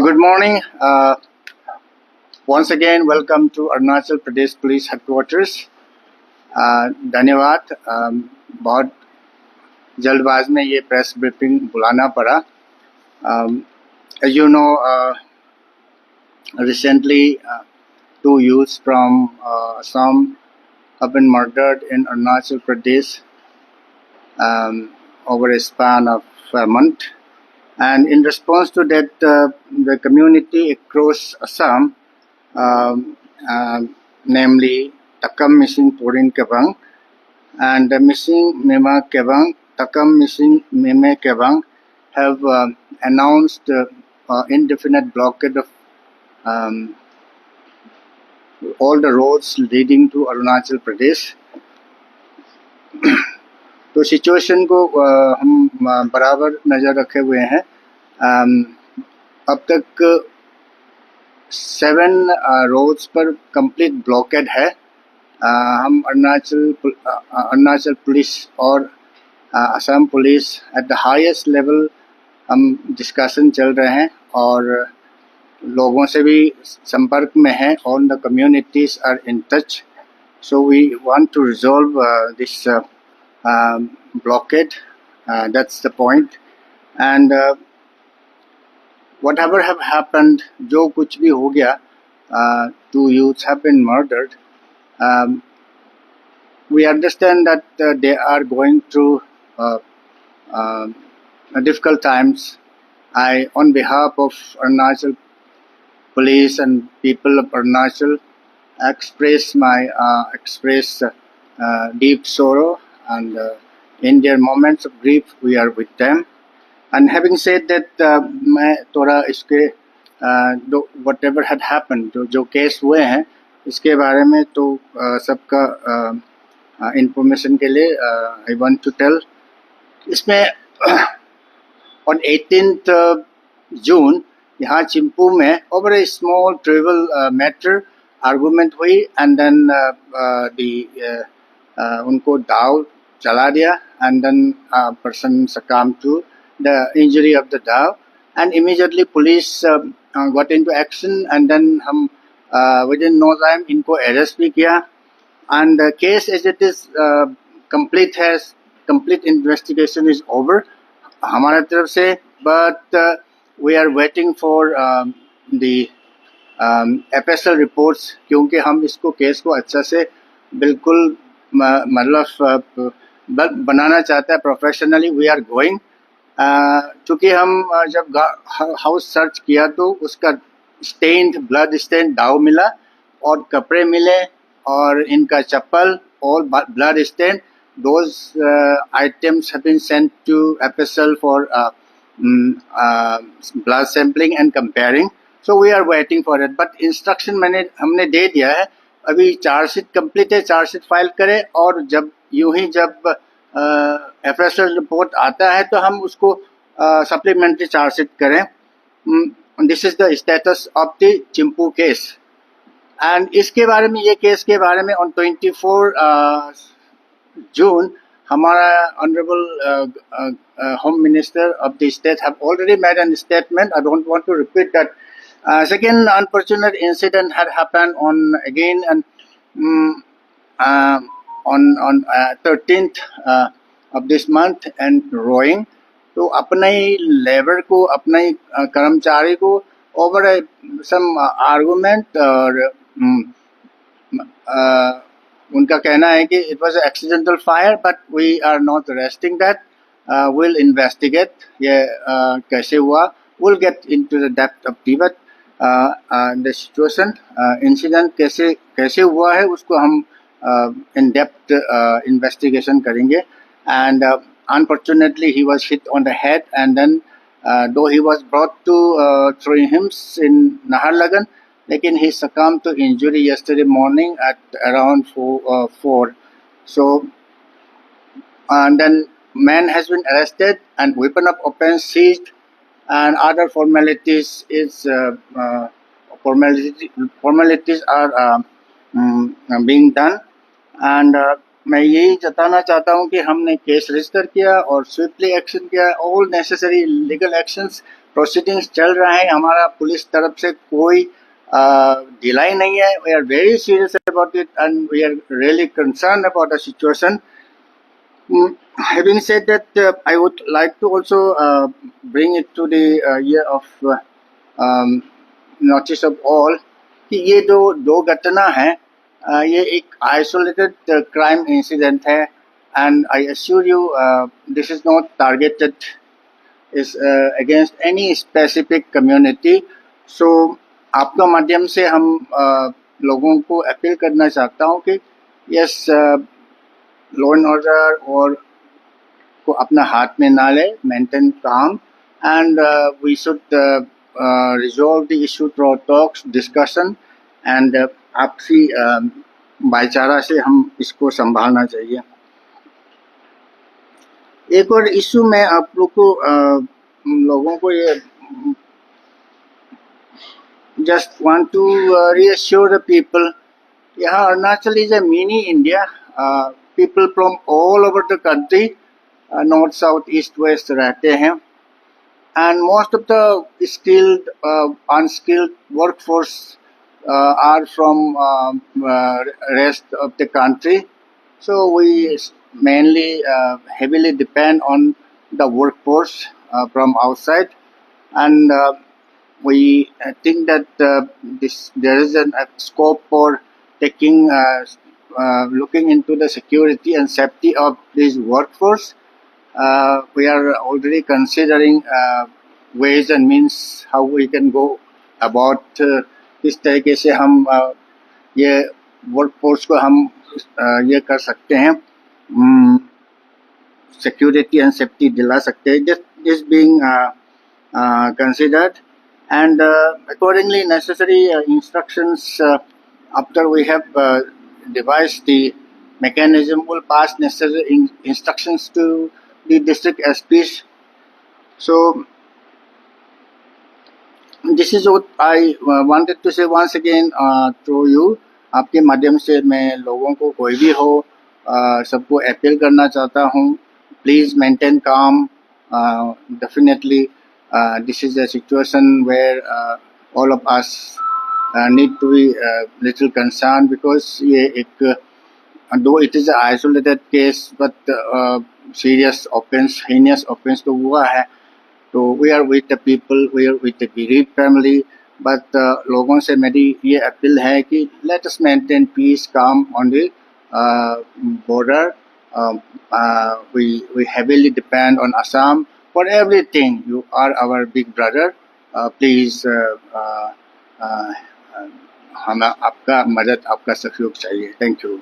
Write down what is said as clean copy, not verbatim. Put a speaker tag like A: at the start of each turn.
A: Good morning. Once again, welcome to Arunachal Pradesh Police Headquarters. धन्यवाद. बहुत जल्दबाज में ये प्रेस ब्रीफिंग बुलाना पड़ा. As you know, recently 2 youths from Assam have been murdered in Arunachal Pradesh over a span of a month. And in response to that, the community across Assam, namely Takam Missing Purin Kebang and Missing Mema Kebang, Takam Missing Meme Kebang, have announced indefinite blockade of all the roads leading to Arunachal Pradesh. तो situation को हम बराबर नज़र रखे हुए हैं. अब तक 7 रोड्स पर कंप्लीट ब्लॉकेड है. हम अरुणाचल पुलिस और Assam police at the highest level हम डिस्कशन चल रहे हैं और लोगों से भी संपर्क में हैं. All the communities are in touch. So we want to resolve this blockade. That's the point. And whatever have happened, जो कुछ भी हो गया, 2 youths have been murdered. We understand that they are going through difficult times. I, on behalf of Arunachal Police and people of Arunachal, express deep sorrow, and in their moments of grief we are with them. And having said that, मैं थोड़ा इसके whatever had happened, जो case हुए हैं इसके बारे में तो सबका इंफॉर्मेशन के लिए I want to tell. इसमें on 18th June यहाँ चिंपू में over a small trivial matter argument हुई, and then उनको दाव चला दिया, and then a person succumbed to the injury of the daw, and immediately police got into action, and then हम within no time इनको arrest भी किया, and the case as it is complete investigation is over हमारे तरफ से. But we are waiting for the FSL reports, क्योंकि हम इसको केस को अच्छा से बिल्कुल मतलब बनाना चाहता है प्रोफेशनली. वी आर गोइंग, चूँकि हम जब हाउस सर्च किया तो उसका ब्लड स्टेन दाव मिला और कपड़े मिले और इनका चप्पल और blood stain. Those items have been sent to FSL for blood sampling and comparing. So we are waiting for it. But instruction हमने दे दिया है. अभी चार्जशीट कंप्लीट है, चार्जशीट फाइल करें, और जब FSL रिपोर्ट आता है तो हम उसको सप्लीमेंट्री चार्जशीट करें. This is the status of the Chimpu case. And इसके बारे में, ये केस के बारे में ऑन 24 June हमारा honourable home minister of the state have already made an statement. I don't want to repeat that. Second unfortunate incident had happened on 13th of this month and Roing. तो अपने ही labour को, अपने ही कर्मचारी को over some argument, और उनका कहना है कि it was an accidental fire, but we are not arresting that. We'll investigate ये कैसे हुआ. We'll get into the depth of debate. The situation, incident कैसे हुआ है उसको हम in depth investigation करेंगे. And unfortunately he was hit on the head, and then though he was brought to through HIMS in Naharlagan, लेकिन he succumbed to injury yesterday morning at around 4. So and then man has been arrested and weapon of offense seized, and other formalities are being done. And मैं यही जताना चाहता हूँ कि हमने case register किया और स्विफ्टली एक्शन किया. All necessary legal actions proceedings चल रहा है, हमारा पुलिस तरफ से कोई ढिलाई नहीं है. We are very serious about it and we are really concern about the situation. Having said that, I would like to also bring it to the ear of notice of all कि ये जो दो घटना है ये एक isolated crime incident है and I assure you this is not targeted is against any specific community. So आपका माध्यम से हम लोगों को अपील करना चाहता हूँ कि यस लॉ एंड ऑर्डर और को अपना हाथ में ना ले, maintain calm and we should resolve the issue through talks, discussion and आपसी भाईचारा से हम इसको संभालना चाहिए. एक और इशू में आप लोगों को ये just want to reassure the people, यहाँ Arunachal is a mini India. People from all over the country, north, south, east, west रहते हैं. And most of the skilled, unskilled workforce are from rest of the country. So we mainly heavily depend on the workforce from outside, and we think that there is a scope for taking looking into the security and safety of this workforce. We are already considering ways and means how we can go about किस तरीके से हम ये workforce को हम ये कर सकते हैं, सिक्योरिटी एंड सेफ्टी दिला सकते हैं. This is being considered and accordingly necessary instructions after we have devised the mechanism will pass necessary instructions to the district SPs. So this is what I wanted to say once again through you. आपके माध्यम से मैं लोगों को कोई भी हो सबको अपील करना चाहता हूँ, प्लीज मेंटेन काम. Definitely this is a situation where all of us need to be little concerned because ये एक though it is an isolated case but serious offense, heinous offense तो हुआ है. तो we are with the people, we are with the bereaved family, but लोगों से मेरी ये अपील है कि let us maintain peace, calm on the border. We heavily depend on Assam for everything. You are our big brother. Please हमें आपका मदद, आपका सहयोग चाहिए. Thank you.